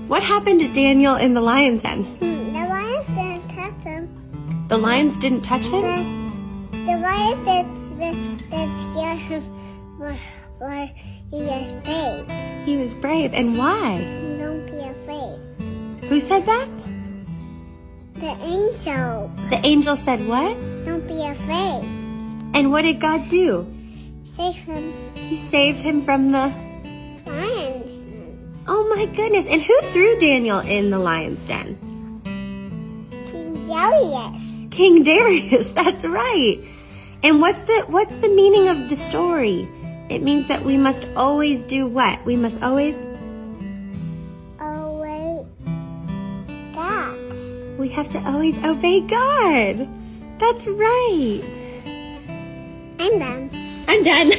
What happened to Daniel in the lion's den? The lions didn't touch him. The lions didn't touch him? The lions that scared him were he is brave. He was brave. And why? Don't be afraid. Who said that? The angel. The angel said what? Don't be afraid. And what did God do? Save him. He saved him from the... Lions. Oh my goodness. And who threw Daniel in the lion's den? King Darius. King Darius, that's right. And what's the meaning of the story? It means that we must always do what? We must always... Obey God. We have to always obey God. That's right. I'm done. I'm done.